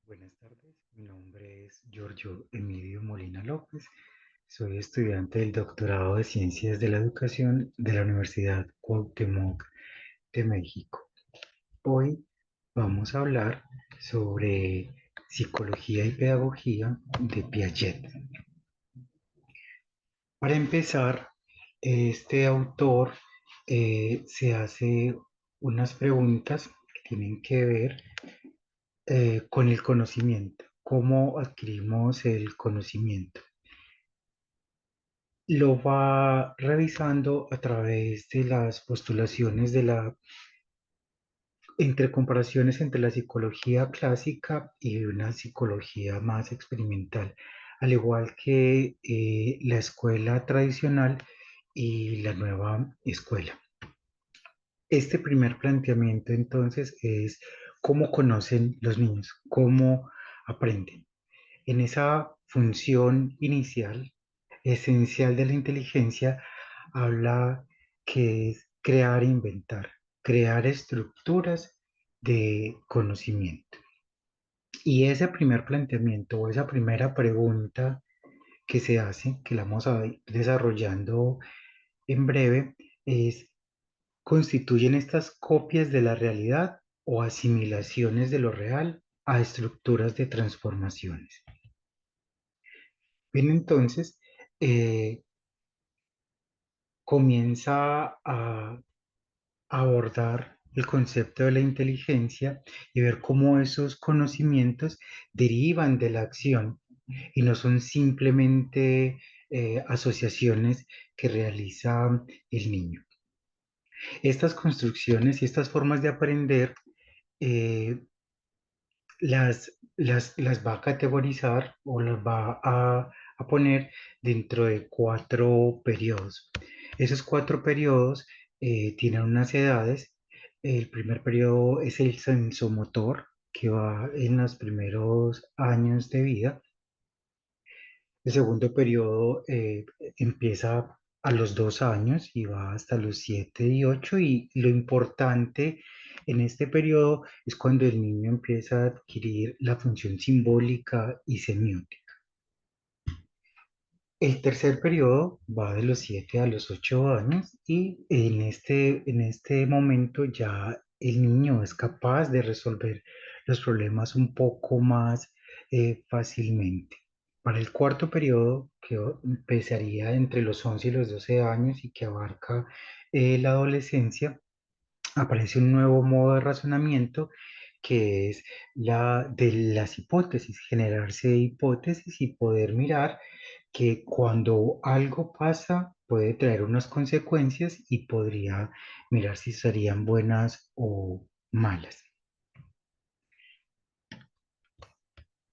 Buenas tardes, mi nombre es Giorgio Emilio Molina López, soy estudiante del doctorado de Ciencias de la Educación de la Universidad Cuauhtémoc de México. Hoy vamos a hablar sobre psicología y pedagogía de Piaget. Para empezar, este autor se hace unas preguntas que tienen que ver con el conocimiento, cómo adquirimos el conocimiento. Lo va revisando a través de las postulaciones entre comparaciones entre la psicología clásica y una psicología más experimental, al igual que la escuela tradicional y la nueva escuela. Este primer planteamiento entonces es cómo conocen los niños, cómo aprenden. En esa función inicial, esencial de la inteligencia, habla que es crear e inventar, crear estructuras de conocimiento. Y ese primer planteamiento o esa primera pregunta que se hace, que la vamos a ir desarrollando en breve, es, ¿constituyen estas copias de la realidad o asimilaciones de lo real a estructuras de transformaciones? Bien, entonces, eh, comienza a abordar el concepto de la inteligencia y ver cómo esos conocimientos derivan de la acción y no son simplemente asociaciones que realiza el niño. Estas construcciones y estas formas de aprender eh, las va a categorizar o las va a poner dentro de cuatro periodos. Esos cuatro periodos tienen unas edades. El primer periodo es el sensomotor, que va en los primeros años de vida. El segundo periodo empieza a los 2 años y va hasta los 7 y 8. Y lo importante en este periodo es cuando el niño empieza a adquirir la función simbólica y semiótica. El tercer periodo va de los 7 a los 8 años y en este momento ya el niño es capaz de resolver los problemas un poco más fácilmente. Para el cuarto periodo, que empezaría entre los 11 y los 12 años y que abarca la adolescencia, aparece un nuevo modo de razonamiento que es la de las hipótesis, generarse hipótesis y poder mirar que cuando algo pasa puede traer unas consecuencias y podría mirar si serían buenas o malas.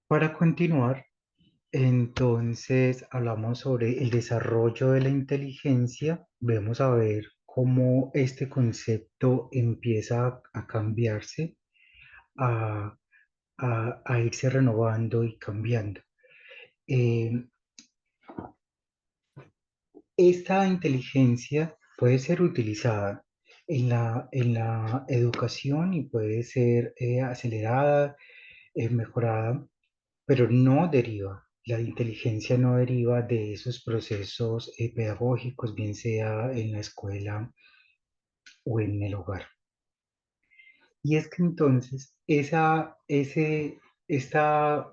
Para continuar, entonces hablamos sobre el desarrollo de la inteligencia. Vamos a ver cómo este concepto empieza a cambiarse, a, a irse renovando y cambiando. Eh, Esta inteligencia puede ser utilizada en la educación y puede ser acelerada, mejorada, pero no deriva. La inteligencia no deriva de esos procesos pedagógicos, bien sea en la escuela o en el hogar. Y es que entonces esta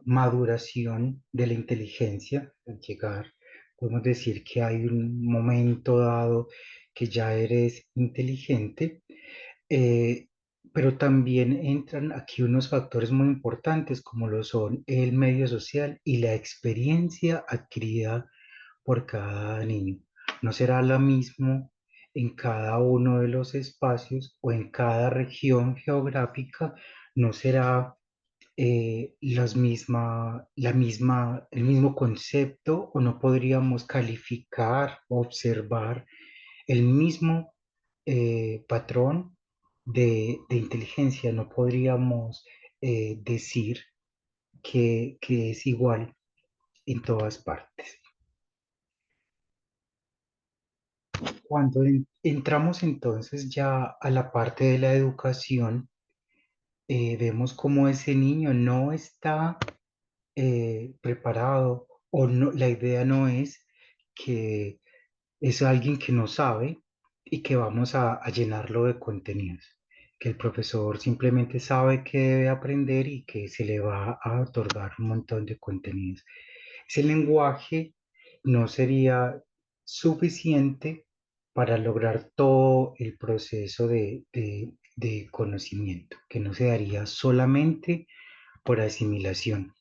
maduración de la inteligencia, al llegar, podemos decir que hay un momento dado que ya eres inteligente, eh, pero también entran aquí unos factores muy importantes como lo son el medio social y la experiencia adquirida por cada niño. No será la misma en cada uno de los espacios o en cada región geográfica, no será el mismo concepto o no podríamos calificar o observar el mismo patrón de inteligencia. No podríamos decir que es igual en todas partes. Cuando entramos entonces ya a la parte de la educación, vemos cómo ese niño no está preparado o no, la idea no es que es alguien que no sabe y que vamos a llenarlo de contenidos, que el profesor simplemente sabe que debe aprender y que se le va a otorgar un montón de contenidos. Ese lenguaje no sería suficiente para lograr todo el proceso de conocimiento, que no se daría solamente por asimilación.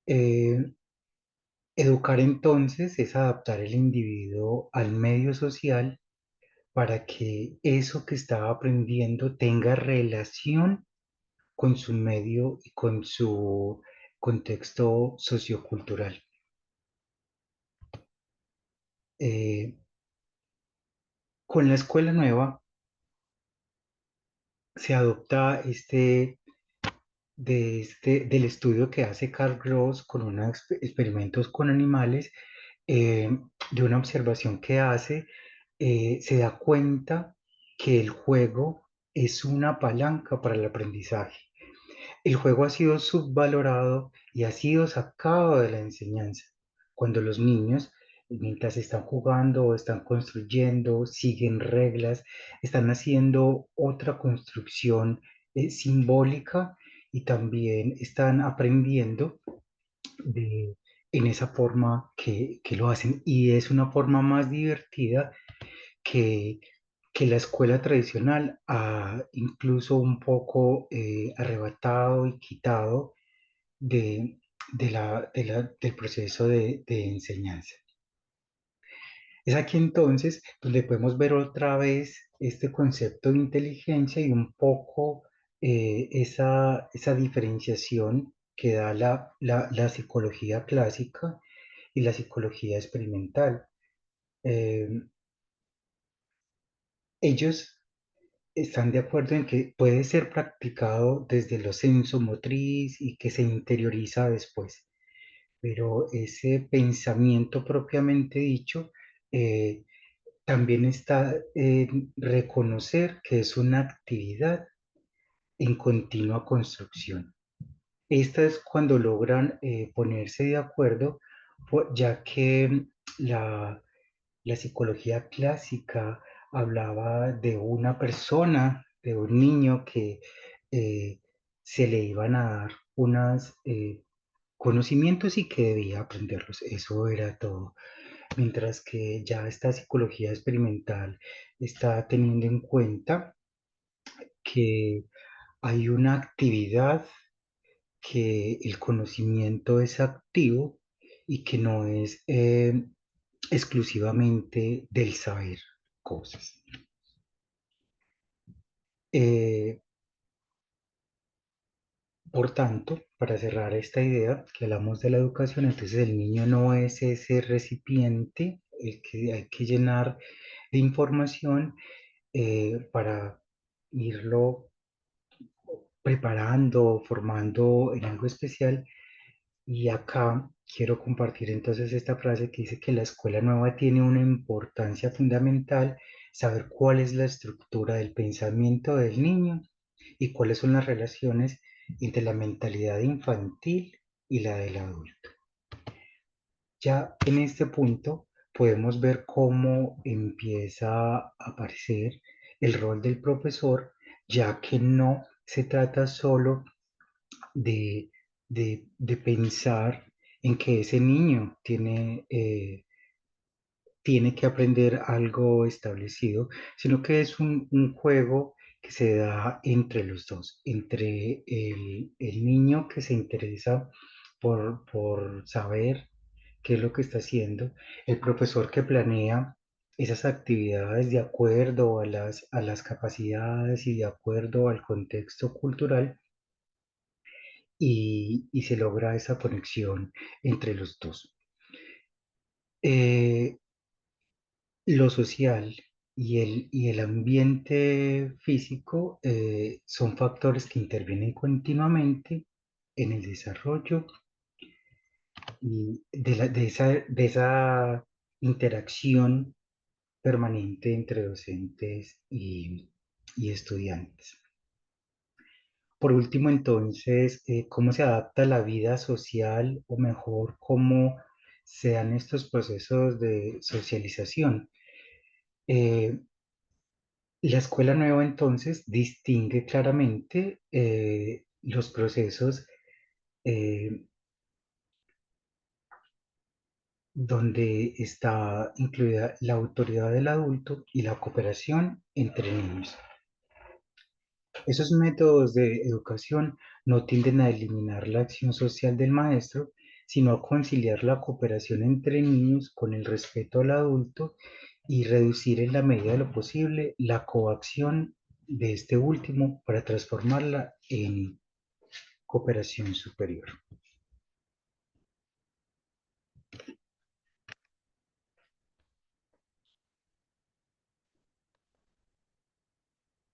Eh, Educar entonces es adaptar el individuo al medio social para que eso que está aprendiendo tenga relación con su medio y con su contexto sociocultural. Eh, con la escuela nueva se adopta del estudio que hace Carl Gross con unos experimentos con animales, eh, de una observación que hace, se da cuenta que el juego es una palanca para el aprendizaje. El juego ha sido subvalorado y ha sido sacado de la enseñanza. Cuando los niños, mientras están jugando o están construyendo, siguen reglas, están haciendo otra construcción simbólica y también están aprendiendo de, en esa forma que lo hacen. Y es una forma más divertida que, que la escuela tradicional ha incluso un poco arrebatado y quitado de, del proceso de enseñanza. Es aquí entonces donde podemos ver otra vez este concepto de inteligencia y un poco esa diferenciación que da la psicología clásica y la psicología experimental. Eh, Ellos están de acuerdo en que puede ser practicado desde lo sensomotriz y que se interioriza después, pero ese pensamiento propiamente dicho eh, también está en reconocer que es una actividad en continua construcción. Esta es cuando logran ponerse de acuerdo, ya que la la psicología clásica hablaba de una persona, de un niño que eh, se le iban a dar unos conocimientos y que debía aprenderlos. Eso era todo. Mientras que ya esta psicología experimental está teniendo en cuenta que hay una actividad, que el conocimiento es activo y que no es exclusivamente del saber cosas. Eh, por tanto, para cerrar esta idea que hablamos de la educación, entonces el niño no es ese recipiente el que hay que llenar de información para irlo preparando, formando en algo especial. Y acá quiero compartir entonces esta frase que dice que la escuela nueva tiene una importancia fundamental, saber cuál es la estructura del pensamiento del niño y cuáles son las relaciones entre la mentalidad infantil y la del adulto. Ya en este punto podemos ver cómo empieza a aparecer el rol del profesor, ya que no se trata solo de, de pensar en que ese niño tiene que aprender algo establecido, sino que es un juego que se da entre los dos, entre el niño que se interesa por saber qué es lo que está haciendo, el profesor que planea esas actividades de acuerdo a las capacidades y de acuerdo al contexto cultural, y se logra esa conexión entre los dos. Eh, lo social y el ambiente físico son factores que intervienen continuamente en el desarrollo y de esa interacción permanente entre docentes y estudiantes. Por último, entonces, ¿cómo se adapta la vida social o mejor, cómo se dan estos procesos de socialización? Eh, la escuela nueva entonces distingue claramente los procesos eh, donde está incluida la autoridad del adulto y la cooperación entre niños. Esos métodos de educación no tienden a eliminar la acción social del maestro, sino a conciliar la cooperación entre niños con el respeto al adulto y reducir en la medida de lo posible la coacción de este último para transformarla en cooperación superior.